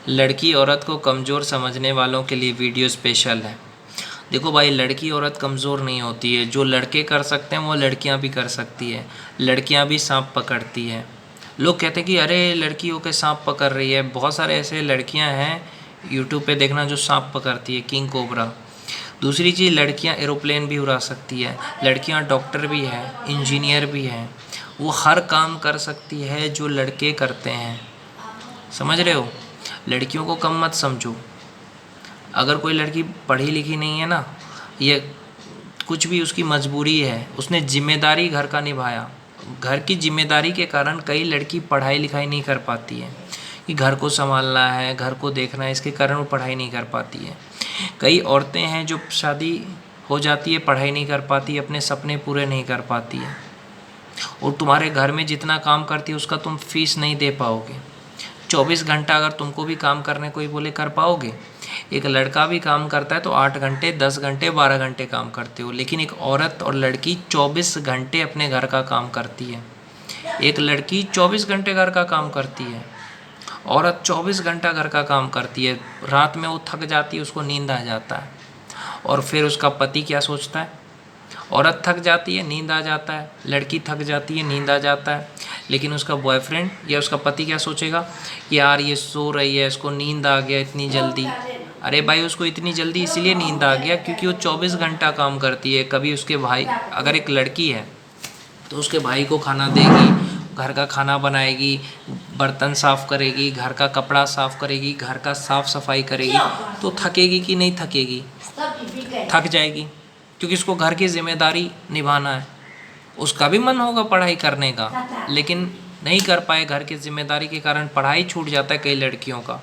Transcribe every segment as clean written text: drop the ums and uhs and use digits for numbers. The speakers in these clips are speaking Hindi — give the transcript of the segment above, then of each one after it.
लड़की औरत को कमज़ोर समझने वालों के लिए वीडियो स्पेशल है। देखो भाई, लड़की औरत कमज़ोर नहीं होती है। जो लड़के कर सकते हैं वो लड़कियां भी कर सकती है। लड़कियां भी सांप पकड़ती हैं। लोग कहते हैं कि अरे लड़की होकर सांप पकड़ रही है। बहुत सारे ऐसे लड़कियां हैं, यूट्यूब पे देखना, जो सांप पकड़ती है, किंग कोबरा। दूसरी चीज़, लड़कियां एरोप्लेन भी उड़ा सकती है। लड़कियां डॉक्टर भी हैं, इंजीनियर भी हैं। वो हर काम कर सकती है जो लड़के करते हैं। समझ रहे हो? लड़कियों को कम मत समझो। अगर कोई लड़की पढ़ी लिखी नहीं है ना, ये कुछ भी उसकी मजबूरी है, उसने जिम्मेदारी घर का निभाया। घर की जिम्मेदारी के कारण कई लड़की पढ़ाई लिखाई नहीं कर पाती है कि घर को संभालना है, घर को देखना है, इसके कारण वो पढ़ाई नहीं कर पाती है। कई औरतें हैं जो शादी हो जाती है, पढ़ाई नहीं कर पाती, अपने सपने पूरे नहीं कर पाती है, और तुम्हारे घर में जितना काम करती है उसका तुम फीस नहीं दे पाओगे। 24 घंटा अगर तुमको भी काम करने कोई बोले, कर पाओगे? एक लड़का भी काम करता है तो 8 घंटे, 10 घंटे, 12 घंटे काम करते हो, लेकिन एक औरत और लड़की 24 घंटे अपने घर का काम करती है। एक लड़की 24 घंटे घर का काम करती है, औरत 24 घंटा घर का काम करती है। रात में वो थक जाती है, उसको नींद आ जाता है, और फिर उसका पति क्या सोचता है? औरत थक जाती है, नींद आ जाता है, लड़की थक जाती है, नींद आ जाता है, लेकिन उसका बॉयफ्रेंड या उसका पति क्या सोचेगा? यार ये सो रही है, इसको नींद आ गया इतनी जल्दी। अरे भाई, उसको इतनी जल्दी इसलिए नींद आ गया क्योंकि वो 24 घंटा काम करती है। कभी उसके भाई, अगर एक लड़की है तो उसके भाई को खाना देगी, घर का खाना बनाएगी, बर्तन साफ़ करेगी, घर का कपड़ा साफ़ करेगी, घर का साफ़ सफाई करेगी, तो थकेगी कि नहीं थकेगी? थक जाएगी, क्योंकि उसको घर की जिम्मेदारी निभाना है। उसका भी मन होगा पढ़ाई करने का, लेकिन नहीं कर पाए, घर की जिम्मेदारी के कारण पढ़ाई छूट जाता है कई लड़कियों का।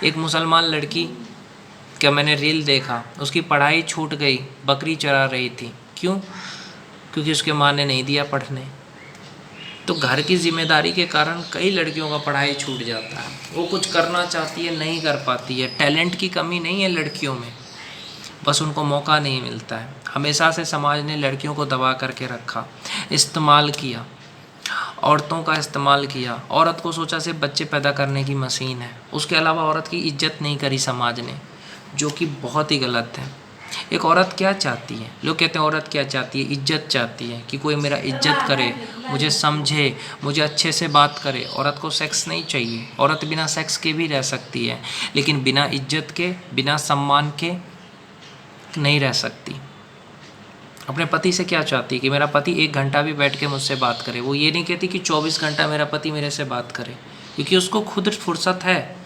एक मुसलमान लड़की का मैंने रील देखा, उसकी पढ़ाई छूट गई, बकरी चरा रही थी। क्यों? क्योंकि उसके माँ ने नहीं दिया पढ़ने। तो घर की जिम्मेदारी के कारण कई लड़कियों का पढ़ाई छूट जाता है। वो कुछ करना चाहती है, नहीं कर पाती है। टैलेंट की कमी नहीं है लड़कियों में, बस उनको मौका नहीं मिलता है। हमेशा से समाज ने लड़कियों को दबा करके रखा, इस्तेमाल किया, औरतों का इस्तेमाल किया। औरत को सोचा सिर्फ बच्चे पैदा करने की मशीन है, उसके अलावा औरत की इज्जत नहीं करी समाज ने, जो कि बहुत ही गलत है। एक औरत क्या चाहती है? लोग कहते हैं औरत क्या चाहती है? इज्जत चाहती है, कि कोई मेरा इज्जत करे, मुझे समझे, मुझे अच्छे से बात करे। औरत को सेक्स नहीं चाहिए। औरत बिना सेक्स के भी रह सकती है, लेकिन बिना इज्जत के, बिना सम्मान के नहीं रह सकती। अपने पति से क्या चाहती है? कि मेरा पति 1 घंटा भी बैठ के मुझसे बात करे। वो ये नहीं कहती कि 24 घंटा मेरा पति मेरे से बात करे, क्योंकि उसको खुद फुर्सत है।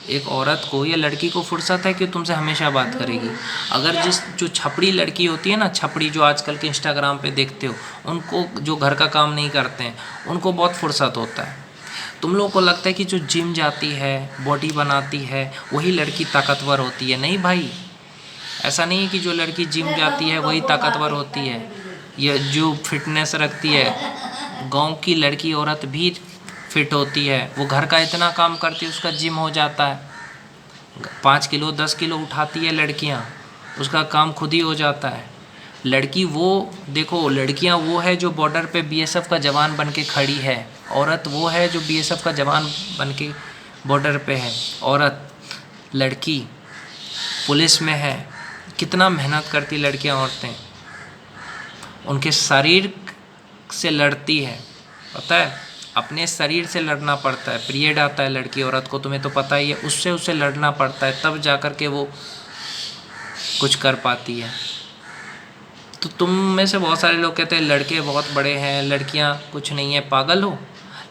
एक औरत को या लड़की को फुर्सत है कि तुमसे हमेशा बात करेगी। अगर जो छपड़ी लड़की होती है ना, छपड़ी जो आजकल के इंस्टाग्राम पे देखते हो, उनको, जो घर का काम नहीं करते हैं, उनको बहुत फुर्सत होता है। तुम लोगों को लगता है कि जो जिम जाती है, बॉडी बनाती है, वही लड़की ताकतवर होती है। नहीं भाई, ऐसा नहीं है कि जो लड़की जिम जाती है वही ताकतवर होती है, या जो फिटनेस रखती है। गांव की लड़की औरत भी फिट होती है, वो घर का इतना काम करती है, उसका जिम हो जाता है। 5 किलो 10 किलो उठाती है लड़कियां, उसका काम खुद ही हो जाता है। लड़की वो, देखो, लड़कियां वो है जो बॉर्डर पे बीएसएफ का जवान बन के खड़ी है। औरत वो है जो बीएसएफ का जवान बन के बॉर्डर पे है। औरत, लड़की पुलिस में है। कितना मेहनत करती लड़कियां, औरतें उनके शरीर से लड़ती है। पता है, अपने शरीर से लड़ना पड़ता है। पीरियड आता है लड़की औरत को, तुम्हें तो पता ही है, उससे उसे लड़ना पड़ता है, तब जा कर के वो कुछ कर पाती है। तो तुम में से बहुत सारे लोग कहते हैं लड़के बहुत बड़े हैं, लड़कियां कुछ नहीं है। पागल हो?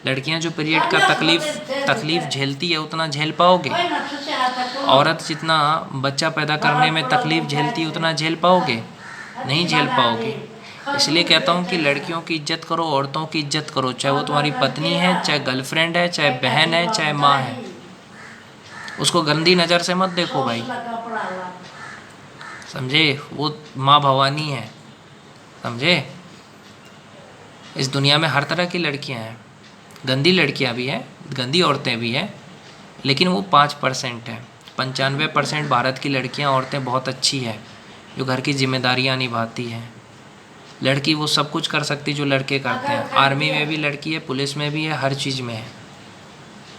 लड़कियां जो पीरियड का तकलीफ़ झेलती है, उतना झेल पाओगे? औरत जितना बच्चा पैदा करने में तकलीफ़ झेलती है, उतना झेल पाओगे? नहीं झेल पाओगे। इसलिए कहता हूँ कि लड़कियों की इज्जत करो, औरतों की इज्जत करो, चाहे वो तुम्हारी पत्नी है, चाहे गर्लफ्रेंड है, चाहे बहन है, चाहे माँ है। उसको गंदी नज़र से मत देखो भाई, समझे? वो माँ भवानी है, समझे? इस दुनिया में हर तरह की लड़कियां हैं, गंदी लड़कियां भी हैं, गंदी औरतें भी हैं, लेकिन वो 5% है। 95% भारत की लड़कियां, औरतें बहुत अच्छी है, जो घर की जिम्मेदारियां निभाती हैं। लड़की वो सब कुछ कर सकती जो लड़के करते हैं। आर्मी में भी लड़की है, पुलिस में भी है, हर चीज़ में है,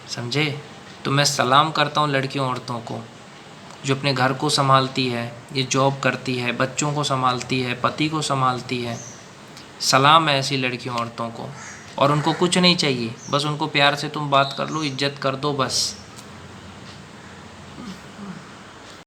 समझे? तो मैं सलाम करता हूँ लड़कियों औरतों को जो अपने घर को संभालती है, ये जॉब करती है, बच्चों को संभालती है, पति को संभालती है। सलाम है ऐसी लड़कियों औरतों को। और उनको कुछ नहीं चाहिए, बस उनको प्यार से तुम बात कर लो, इज्जत कर दो बस।